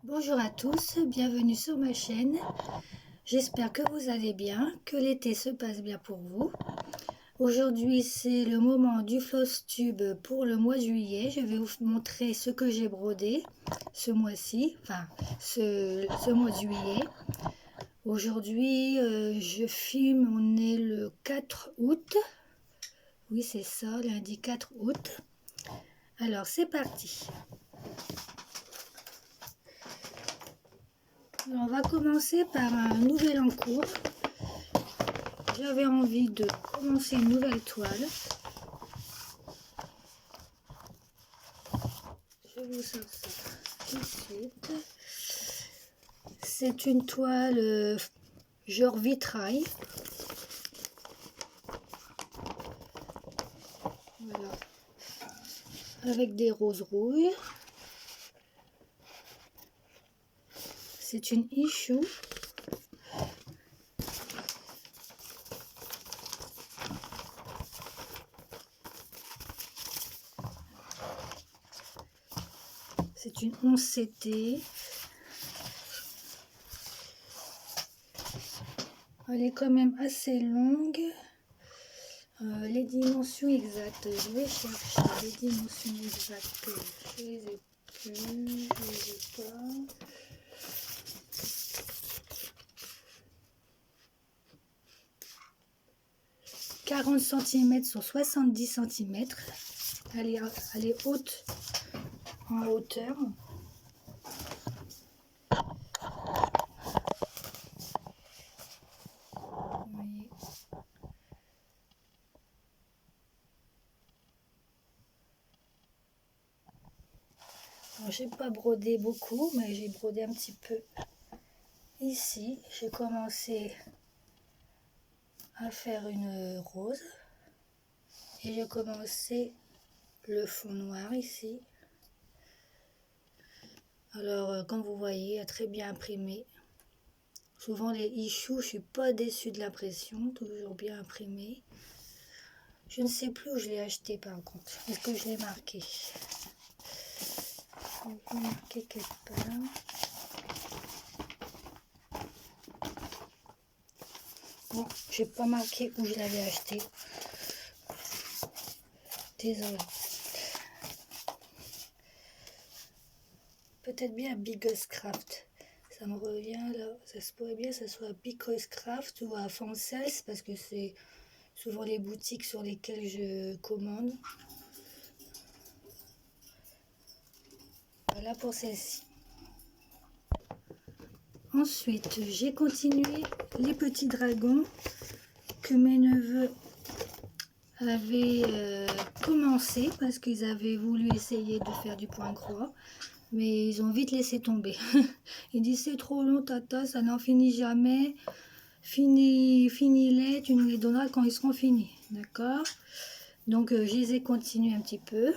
Bonjour à tous, bienvenue sur ma chaîne. J'espère que vous allez bien, que l'été se passe bien pour vous. Aujourd'hui, c'est le moment du floss tube pour le mois de juillet. Je vais vous montrer ce que j'ai brodé ce mois-ci, enfin ce mois de juillet. Aujourd'hui, je filme, on est le 4 août. Oui, c'est ça, lundi 4 août. Alors, c'est parti. Alors, on va commencer par un nouvel en cours. J'avais envie de commencer une nouvelle toile. Je vous sors ça tout de suite. C'est une toile genre vitrail. Voilà. Avec des roses rouges. C'est une issue. C'est une 11 CT. Elle est quand même assez longue. Les dimensions exactes, je vais chercher les dimensions exactes. Je les ai plus, je les ai pas. « 40 cm sur 70 cm. Elle est haute en hauteur. Vous voyez. J'ai pas brodé beaucoup, mais j'ai brodé un petit peu ici. J'ai commencé à faire une rose et j'ai commencé le fond noir ici. Alors comme vous voyez, très bien imprimé. Souvent les issues, je suis pas déçue de l'impression, toujours bien imprimé. Je ne sais plus où je l'ai acheté par contre. Est-ce que je l'ai marqué? Je vais marquer quelque part. Bon, j'ai pas marqué où je l'avais acheté. Désolée. Peut-être bien Biggest Craft. Ça me revient là. Ça se pourrait bien que ce soit Biggest Craft ou à Fancels parce que c'est souvent les boutiques sur lesquelles je commande. Voilà pour celle-ci. Ensuite, j'ai continué les petits dragons que mes neveux avaient commencé parce qu'ils avaient voulu essayer de faire du point croix. Mais ils ont vite laissé tomber. Ils disent c'est trop long tata, ça n'en finit jamais. Finis-les, tu nous les donneras quand ils seront finis. D'accord? Donc je les ai continués un petit peu.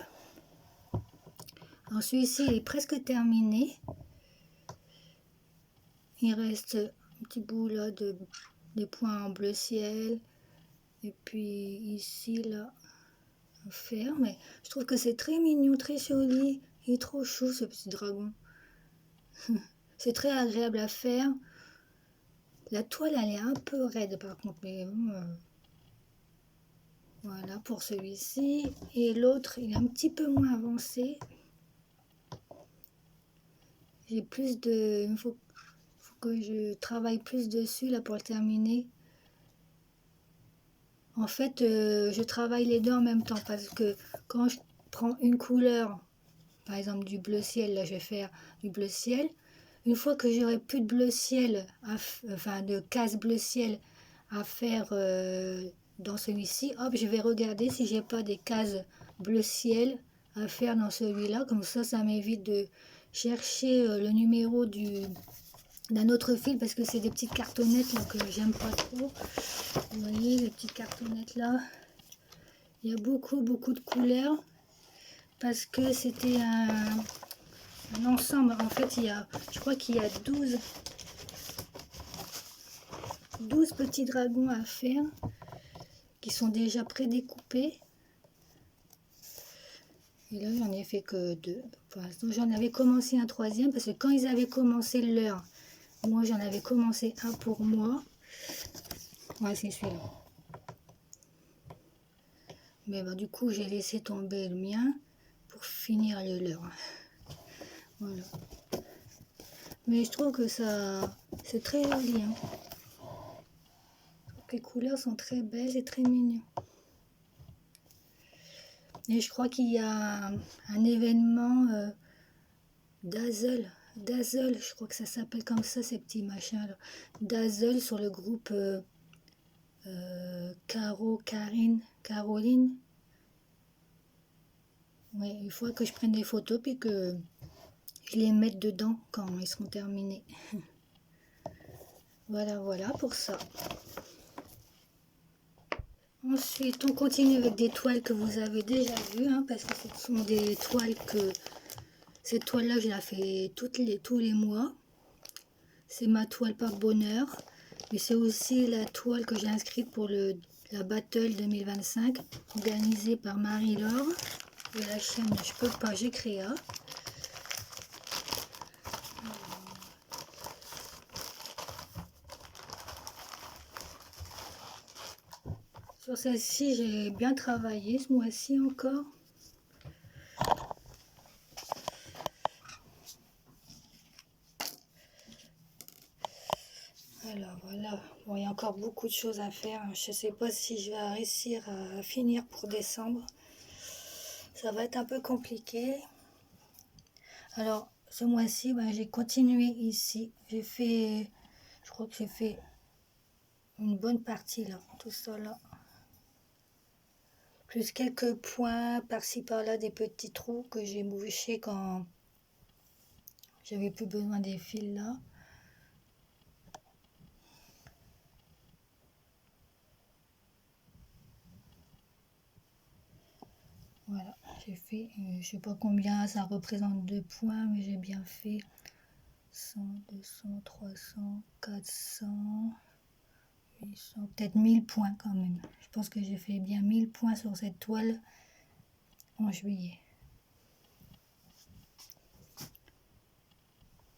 Alors celui-ci est presque terminé. Il reste un petit bout là des points en bleu ciel. Et puis ici là à faire. Mais je trouve que c'est très mignon, très joli. Il est trop chou ce petit dragon. C'est très agréable à faire. La toile elle est un peu raide par contre, mais voilà pour celui-ci. Et l'autre il est un petit peu moins avancé. J'ai plus de... Il faut que je travaille plus dessus là pour le terminer. En fait, je travaille les deux en même temps parce que quand je prends une couleur, par exemple du bleu ciel, là je vais faire du bleu ciel. Une fois que j'aurai plus de bleu ciel, enfin de case bleu ciel à faire dans celui-ci, hop, je vais regarder si j'ai pas des cases bleu ciel à faire dans celui-là. Comme ça m'évite de chercher le numéro d'un autre fil parce que c'est des petites cartonnettes là, que j'aime pas trop. Vous voyez les petites cartonnettes là, il y a beaucoup de couleurs parce que c'était un ensemble. En fait je crois qu'il y a 12 petits dragons à faire qui sont déjà prédécoupés. Et là, j'en ai fait que 2. Pour l'instant, j'en avais commencé un 3e parce que quand ils avaient commencé leur, moi j'en avais commencé un pour moi. Ouais, c'est celui-là. Mais du coup, j'ai laissé tomber le mien pour finir le leur. Voilà. Mais je trouve que ça, c'est très joli. Hein. Les couleurs sont très belles et très mignons. Et je crois qu'il y a un événement Dazzle, je crois que ça s'appelle comme ça, ces petits machins là. Dazzle sur le groupe Caroline. Ouais, il faut que je prenne des photos puis que je les mette dedans quand ils seront terminés. Voilà pour ça. Ensuite, on continue avec des toiles que vous avez déjà vues, hein, parce que ce sont des toiles que... Cette toile-là, je la fais tous les mois. C'est ma toile par bonheur. Mais c'est aussi la toile que j'ai inscrite pour la Battle 2025, organisée par Marie-Laure de la chaîne Je peux pas, j'ai créé. Sur celle-ci, j'ai bien travaillé ce mois-ci encore. Alors voilà, bon, il y a encore beaucoup de choses à faire. Je ne sais pas si je vais réussir à finir pour décembre. Ça va être un peu compliqué. Alors, ce mois-ci, j'ai continué ici. J'ai fait, je crois que j'ai fait une bonne partie là, tout ça là. Plus quelques points par-ci par-là, des petits trous que j'ai mouchés quand j'avais plus besoin des fils là. Voilà, j'ai fait, je sais pas combien ça représente de points, mais j'ai bien fait 100, 200, 300, 400, 800, peut-être 1000 points quand même. Je pense que j'ai fait bien 1000 points sur cette toile en juillet.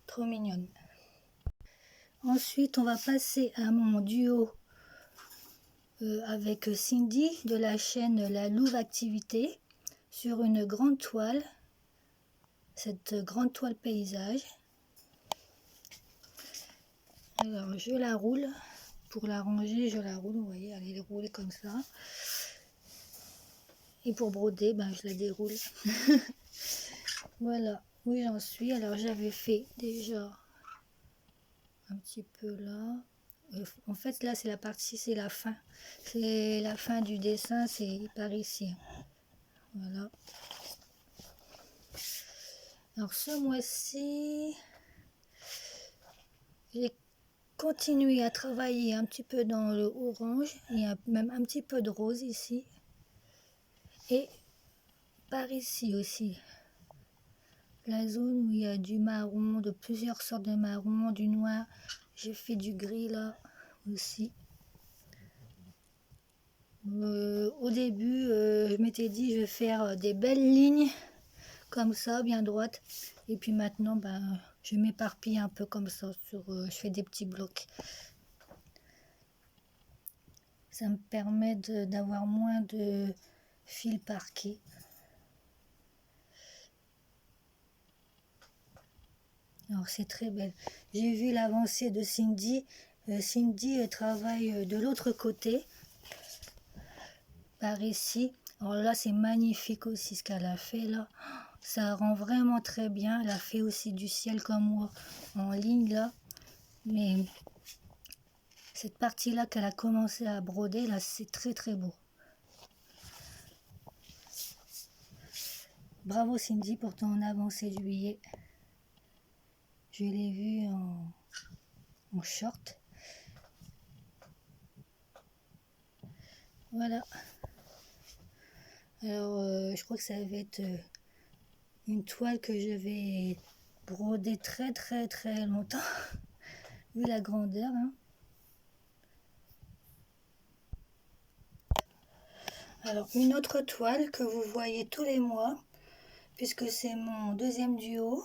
Trop mignonne. Ensuite, on va passer à mon duo avec Cindy de la chaîne La Louve Activité sur une grande toile, cette grande toile paysage. Alors je la roule, pour la ranger je la roule, vous voyez, elle est roulée comme ça. Et pour broder, je la déroule. Voilà où j'en suis. Alors j'avais fait déjà un petit peu là. En fait là c'est la partie, c'est la fin. C'est la fin du dessin, c'est par ici. Voilà. Alors ce mois-ci, j'ai continué à travailler un petit peu dans le orange. Il y a même un petit peu de rose ici. Et par ici aussi. La zone où il y a du marron, de plusieurs sortes de marron, du noir. J'ai fait du gris là aussi. Au début, je m'étais dit je vais faire des belles lignes comme ça, bien droites. Et puis maintenant, je m'éparpille un peu comme ça. Je fais des petits blocs. Ça me permet d'avoir moins de fils parqués. Alors c'est très belle. J'ai vu l'avancée de Cindy. Cindy travaille de l'autre côté, par ici. Alors là c'est magnifique aussi ce qu'elle a fait là. Ça rend vraiment très bien. Elle a fait aussi du ciel comme moi en ligne là. Mais cette partie là qu'elle a commencé à broder là, c'est très très beau. Bravo Cindy pour ton avancée de juillet. Je l'ai vue en short. Voilà. Alors, je crois que ça va être une toile que je vais broder très très très longtemps, vu la grandeur. Hein. Alors, une autre toile que vous voyez tous les mois, puisque c'est mon deuxième duo.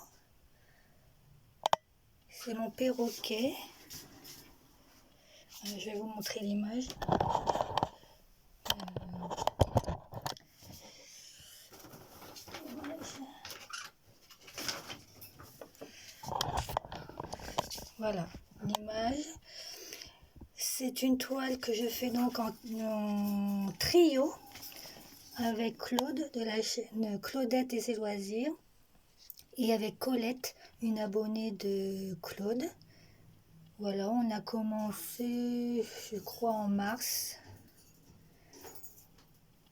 C'est mon perroquet. Je vais vous montrer l'image. Voilà l'image. C'est une toile que je fais donc en trio avec Claude de la chaîne Claudette et ses loisirs et avec Colette, une abonnée de Claude. Voilà, on a commencé, je crois, en mars.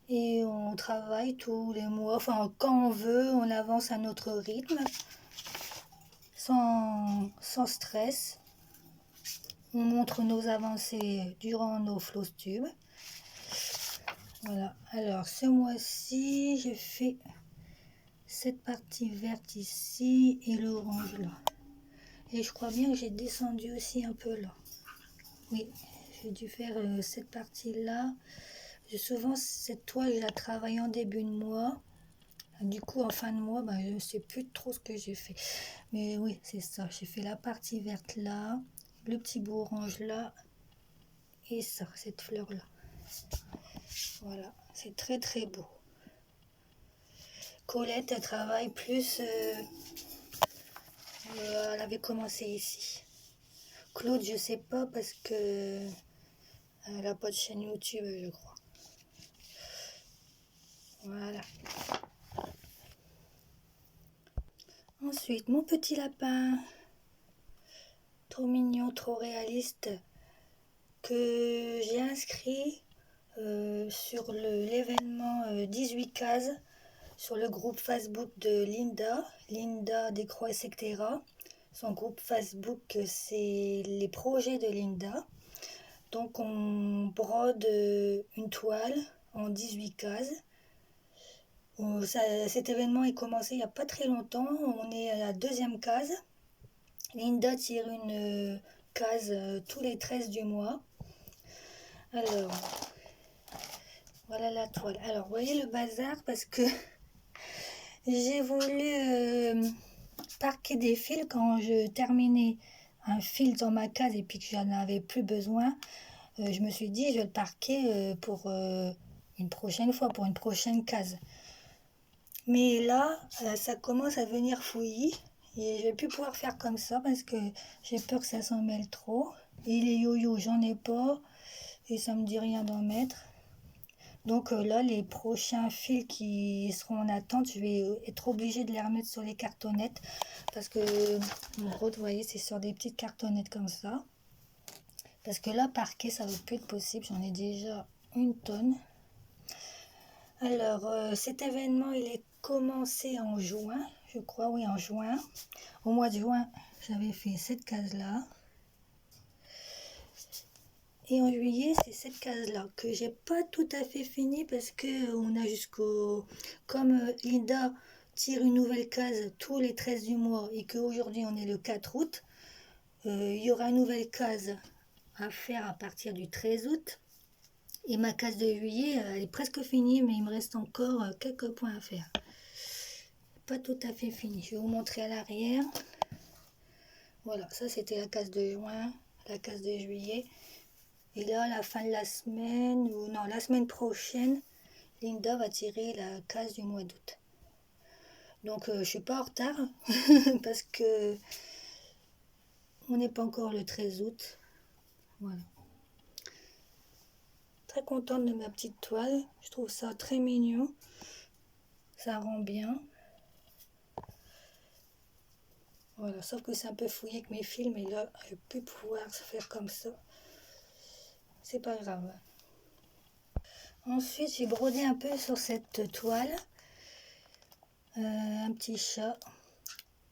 Et on travaille tous les mois, enfin quand on veut, on avance à notre rythme, sans stress. On montre nos avancées durant nos floss tubes. Voilà, alors ce mois-ci, j'ai fait cette partie verte ici et l'orange là. Et je crois bien que j'ai descendu aussi un peu là. Oui, j'ai dû faire cette partie-là. Souvent, cette toile, je la travaille en début de mois. Du coup, en fin de mois, je ne sais plus trop ce que j'ai fait. Mais oui, c'est ça. J'ai fait la partie verte là, le petit bout orange là, et ça, cette fleur là. Voilà, c'est très très beau. Colette, elle travaille plus... elle avait commencé ici. Claude, je sais pas parce que elle n'a pas de chaîne YouTube, je crois. Voilà. Ensuite, mon petit lapin. Trop mignon, trop réaliste. Que j'ai inscrit sur l'événement 18 cases sur le groupe Facebook de Linda Descroix, etc. Son groupe Facebook, c'est les projets de Linda. Donc on brode une toile en 18 cases. Cet événement est commencé il n'y a pas très longtemps. On est à la deuxième case. Linda tire une case tous les 13 du mois. Alors, voilà la toile. Alors, vous voyez le bazar parce que j'ai voulu parquer des fils quand je terminais un fil dans ma case et puis que j'en avais plus besoin. Je me suis dit, je vais le parquer pour une prochaine fois, pour une prochaine case. Mais là, ça commence à devenir fouillis et je vais plus pouvoir faire comme ça parce que j'ai peur que ça s'en mêle trop. Et les yo-yo, j'en ai pas et ça me dit rien d'en mettre. Donc là, les prochains fils qui seront en attente, je vais être obligée de les remettre sur les cartonnettes parce que, en gros, vous voyez, c'est sur des petites cartonnettes comme ça. Parce que là, parquer, ça ne va plus être possible. J'en ai déjà une tonne. Alors, cet événement, il est commencé en juin, je crois, oui, en juin. Au mois de juin, j'avais fait cette case-là. Et en juillet, c'est cette case-là que j'ai pas tout à fait fini parce que on a jusqu'au... Comme Linda tire une nouvelle case tous les 13 du mois et qu'aujourd'hui on est le 4 août, il y aura une nouvelle case à faire à partir du 13 août. Et ma case de juillet, elle est presque finie, mais il me reste encore quelques points à faire. Pas tout à fait fini. Je vais vous montrer à l'arrière. Voilà, ça c'était la case de juin, la case de juillet. Et là, à la fin de la semaine, ou non, la semaine prochaine, Linda va tirer la case du mois d'août. Donc, je suis pas en retard, parce que on n'est pas encore le 13 août. Voilà. Très contente de ma petite toile. Je trouve ça très mignon. Ça rend bien. Voilà, sauf que c'est un peu fouillé avec mes fils, mais là, je vais plus pouvoir faire comme ça. C'est pas grave. Ensuite, j'ai brodé un peu sur cette toile un petit chat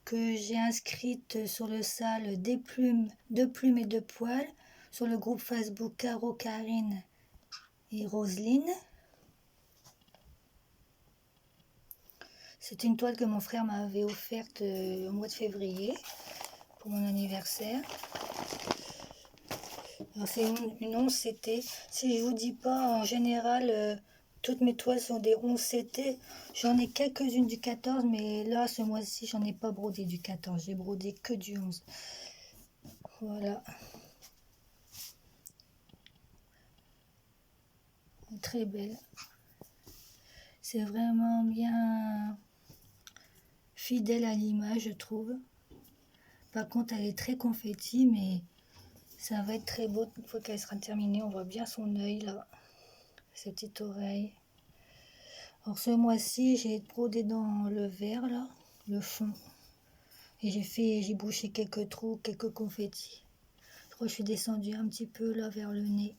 que j'ai inscrite sur le salle des plumes, de plumes et de poils sur le groupe Facebook Caro, Karine et Roselyne. C'est une toile que mon frère m'avait offerte au mois de février pour mon anniversaire. Alors c'est une once, c'était, si je vous dis pas, en général, Toutes mes toiles sont des 11 CT. J'en ai quelques-unes du 14, mais là, ce mois-ci, j'en ai pas brodé du 14. J'ai brodé que du 11. Voilà. Très belle. C'est vraiment bien fidèle à l'image, je trouve. Par contre, elle est très confetti, mais ça va être très beau une fois qu'elle sera terminée. On voit bien son œil là, ses petites oreilles. Alors ce mois-ci, j'ai brodé dans le vert là, le fond. Et j'ai bouché quelques trous, quelques confettis. Je crois que je suis descendue un petit peu là vers le nez.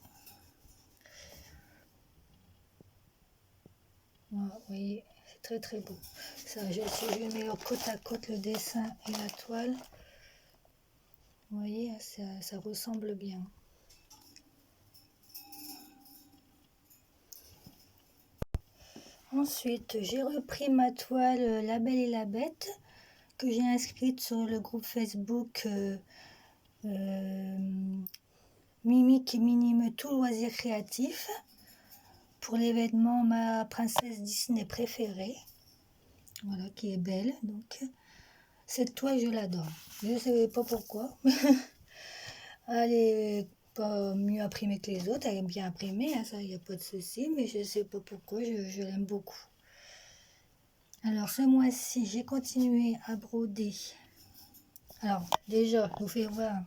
Voilà, vous voyez, c'est très très beau. Ça, je mets côte à côte le dessin et la toile. Vous voyez, ça ressemble bien. Ensuite, j'ai repris ma toile La Belle et la Bête que j'ai inscrite sur le groupe Facebook Mimi qui minime tout loisir créatif pour l'événement Ma princesse Disney préférée. Voilà, qui est belle. Donc, cette toile, je l'adore. Je ne sais pas pourquoi. Elle est pas mieux imprimée que les autres. Elle est bien imprimée, hein, ça, il n'y a pas de souci. Mais je ne sais pas pourquoi, je l'aime beaucoup. Alors, ce mois-ci, j'ai continué à broder. Alors, déjà, je vous fais voir,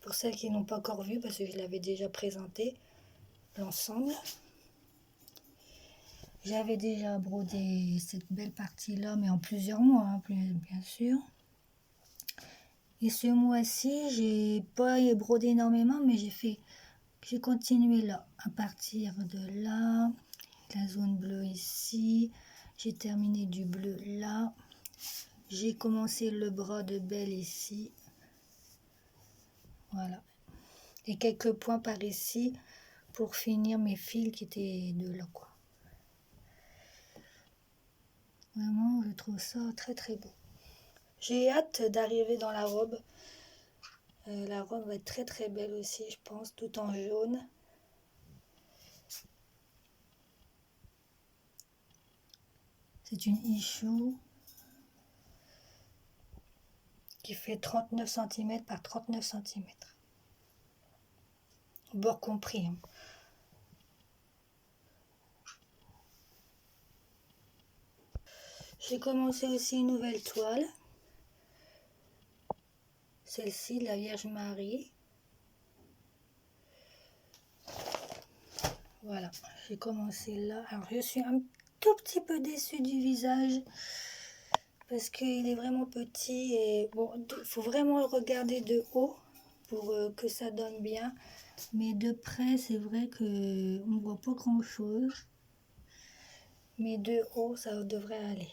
pour celles qui n'ont pas encore vu, parce que je l'avais déjà présenté, l'ensemble. J'avais déjà brodé cette belle partie-là, mais en plusieurs mois, hein, bien sûr. Et ce mois-ci, j'ai pas brodé énormément, mais j'ai continué là, à partir de là, la zone bleue ici. J'ai terminé du bleu là. J'ai commencé le bras de Belle ici. Voilà. Et quelques points par ici pour finir mes fils qui étaient de là, quoi. Vraiment, je trouve ça très très beau. J'ai hâte d'arriver dans la robe. La robe va être très très belle aussi, je pense, tout en jaune. C'est une issue qui fait 39 cm par 39 cm. Bord compris. Hein. J'ai commencé aussi une nouvelle toile. Celle-ci, la Vierge Marie. Voilà, j'ai commencé là. Alors, je suis un tout petit peu déçue du visage parce qu'il est vraiment petit et bon, il faut vraiment le regarder de haut pour que ça donne bien. Mais de près, c'est vrai qu'on ne voit pas grand-chose. Mais de haut, ça devrait aller.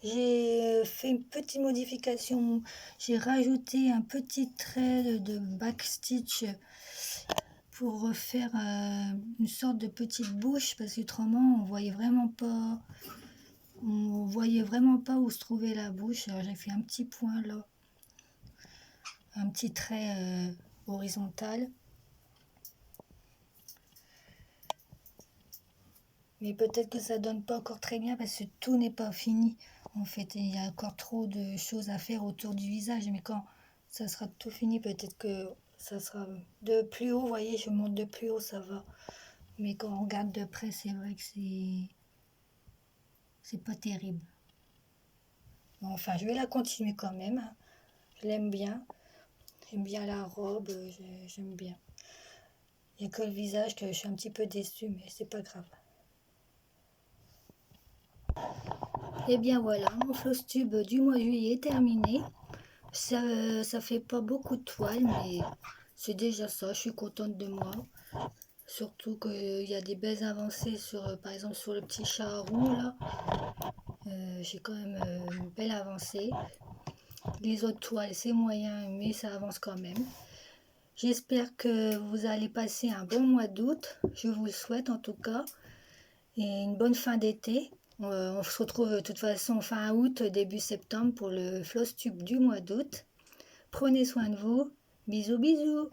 J'ai fait une petite modification. J'ai rajouté un petit trait de backstitch pour refaire une sorte de petite bouche parce qu'autrement on voyait vraiment pas où se trouvait la bouche. Alors j'ai fait un petit point là, un petit trait horizontal, mais peut-être que ça donne pas encore très bien parce que tout n'est pas fini en fait, il y a encore trop de choses à faire autour du visage, mais quand ça sera tout fini, peut-être que ça sera de plus haut. Vous voyez, je monte de plus haut, ça va. Mais quand on regarde de près, c'est vrai que c'est pas terrible. Bon, enfin, je vais la continuer quand même. Je l'aime bien. J'aime bien la robe, j'aime bien. Il n'y a que le visage que je suis un petit peu déçue, mais c'est pas grave. Et bien voilà, mon floss tube du mois de juillet est terminé. Ça fait pas beaucoup de toile, mais c'est déjà ça. Je suis contente de moi. Surtout qu'il y a des belles avancées sur, par exemple, sur le petit chat roux là. J'ai quand même une belle avancée. Les autres toiles, c'est moyen, mais ça avance quand même. J'espère que vous allez passer un bon mois d'août. Je vous le souhaite en tout cas. Et une bonne fin d'été. On se retrouve de toute façon fin août, début septembre pour le floss tube du mois d'août. Prenez soin de vous. Bisous, bisous.